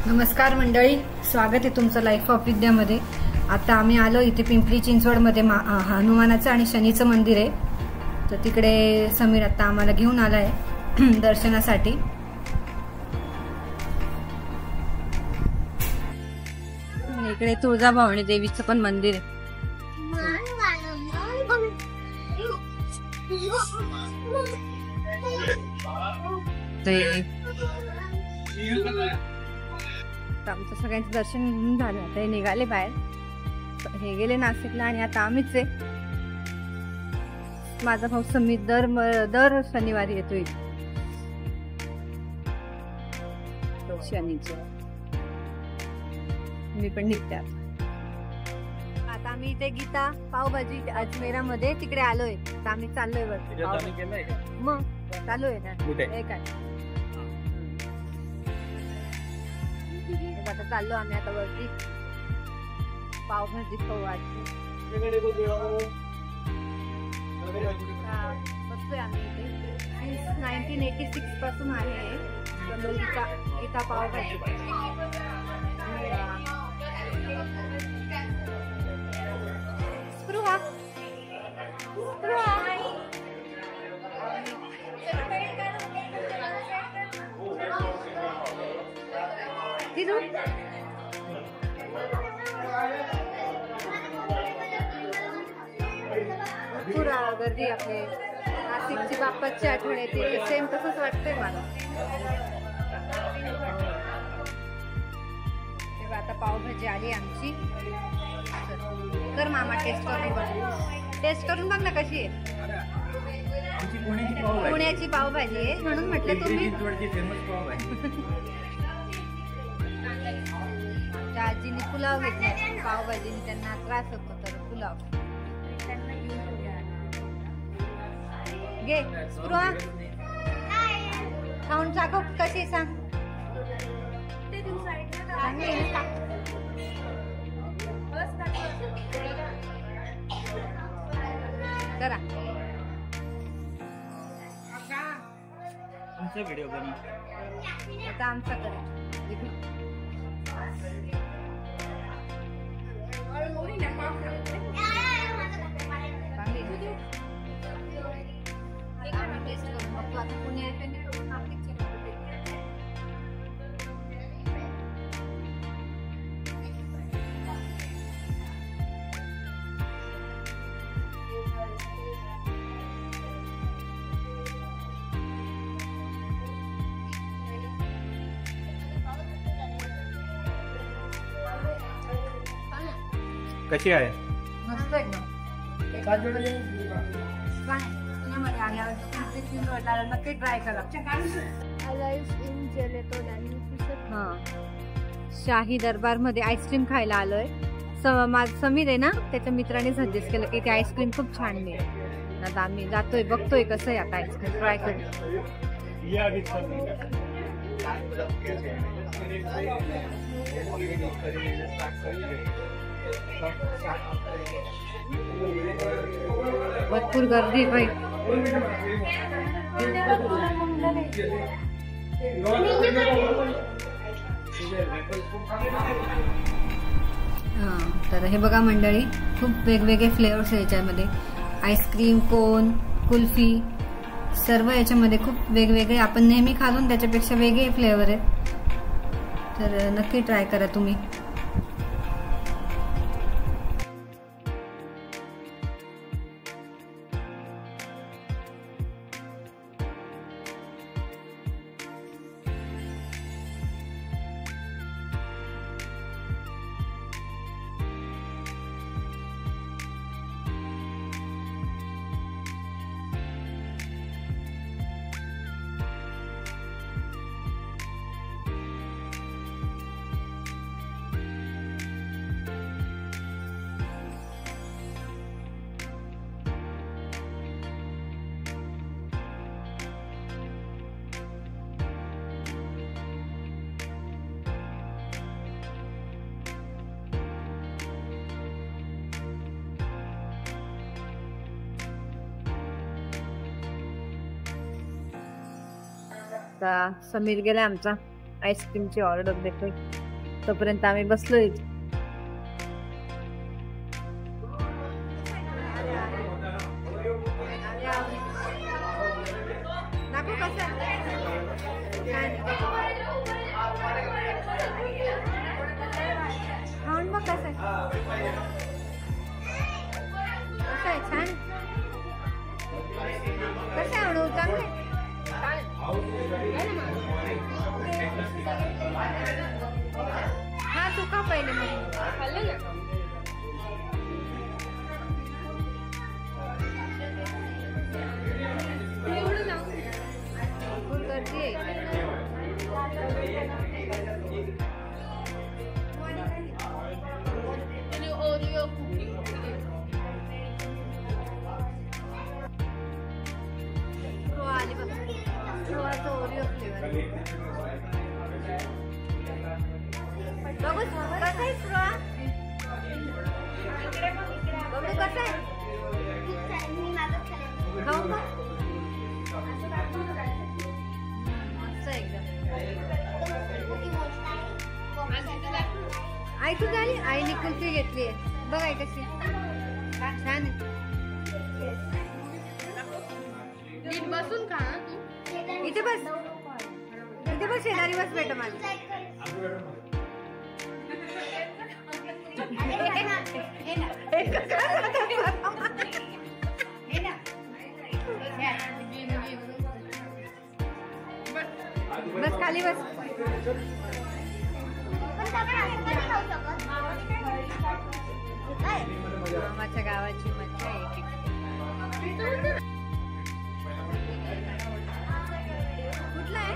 नमस्कार मंडळी, स्वागत आहे तुमचं लाईफ ऑफ विद्यामध्ये। आता आम्ही आलो इथे पिंपरी चिंचवडमध्ये हनुमानाचं आणि शनीचं मंदिर आहे। तर तिकडे समीर आता आम्हाला घेऊन आलाय दर्शनासाठी। इकडे तुळजाभवानी देवीचं पण मंदिर आहे। आमचं सगळ्यांचं दर्शन झालं, आता हे निघाले बाहेर। हे गेले नाशिकला आणि आता आम्हीच आहे। माझा भाऊ समीर दर शनिवारी येतो इथे शनीचं। मी पण निघते आता आम्ही इथे गीता पावभाजी अजमेरामध्ये तिकडे आलोय। आता आम्ही चाललोय वरती, मग चालू आहे ना काय आता चाललो आम्ही आता वरती पावभाजी खाऊ। बसतोय आम्ही इथे 1986 पासून आहे गीता पावभाजी। स्पृहा भरपूर गर्दी आपले नाशिकची बाप्पाची आठवण येते, सेम तसंच वाटतंय मला। तेव्हा आता पावभाजी आली आमची। कर मामा टेस्ट करून बघ ना कशी आहे। पुण्याची पावभाजी आहे म्हणून म्हटलं तुम्ही। आजीने पुलाव घेतला पावभाजीने, त्यांना त्रास होतो तर पुलाव घे। स्पृहा खाऊन टाकू कशी सांग। करा व्हिडिओ आता आमचा करा। कशी आहे? मस्त एकदम। नक्की ट्राय करा। शाही दरबार मध्ये आईस्क्रीम खायला आलोय। समीर आहे ना, त्याच्या मित्राने सजेस्ट केलं की ते आईस्क्रीम खूप छान मिळेल। आता आम्ही जातोय, बघतोय कसं आहे आता आईस्क्रीम, ट्राय करू। भरपूर गर्दी भाई। तर हे बघा मंडळी, खूप वेगवेगळे फ्लेवर्स आहे याच्यामध्ये। आईस्क्रीम कोन, कुल्फी, सर्व याच्यामध्ये खूप वेगवेगळे, आपण नेहमी खातो त्याच्यापेक्षा वेगळे फ्लेवर आहेत। तर नक्की ट्राय करा तुम्ही। आता समीर गेला आमचा आईस्क्रीमची ऑर्डर देतोय, तोपर्यंत आम्ही बसलोय. खाऊन बघ कसं आहे, छान. कसं आहे अणू, चांगलं हा. तू का पहिले मग खाल्लं ना. एवढं ना फुल गर्दी आहे. ओरिओ आली बघा, ओरिओ फ्लेवर. बघू कसं आहे फ्रो, बघू कसं आहे. खाऊ का मस्त एकदम. आई तू झाली, आईने कुल्फी घेतली आहे बघ. आई कशी छान आहे. बसून खा इथे बस, इथे बस, शेजारी बस बेटा माझी. बस खाली बस. मामाच्या गावाची मज्जा आहे. कुठला आहे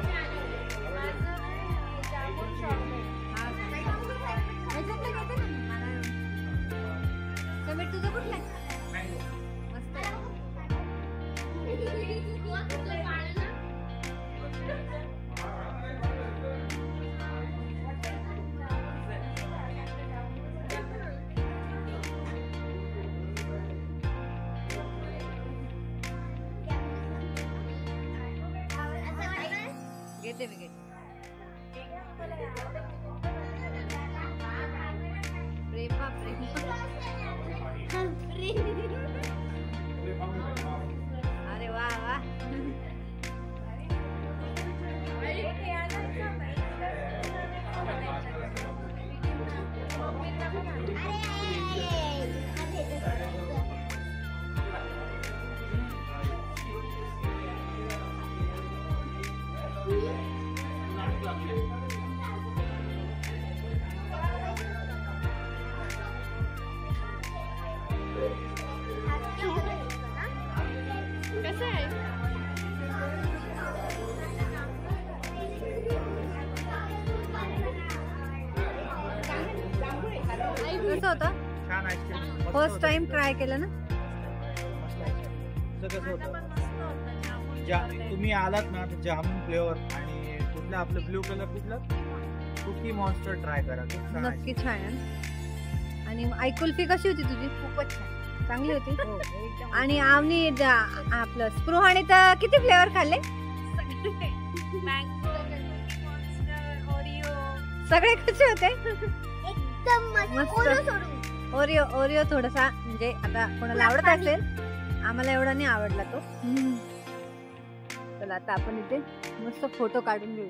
समीर, तुझं कुठलं आहे. मस्त घेते मी घेते. प्रेमा प्रेमा, अरे वा वा. कसं आहे कसं होतं. छान आईस्क्रीम, फर्स्ट टाइम ट्राय केलं ना. कसं होतं, तुम्ही आलात ना तर जामून फ्लेवर आणि कुठलं आपलं ब्लू कलर कुठलं कुकी मॉन्स्टर ट्राय करा. नक्की छान. आणि आई कुल्फी कशी होती तुझी. खूपच छान, चांगली होती. आणि आम्ही आपलं स्पृहाने तर किती फ्लेवर खाल्ले. सगळे कसे होते. एकदम मस्त. ओरिओ ओरिओ थोडासा म्हणजे आता कोणाला आवडत असेल, आम्हाला एवढा नाही आवडला तो. चला आता आपण इथे मस्त फोटो काढून घेऊ.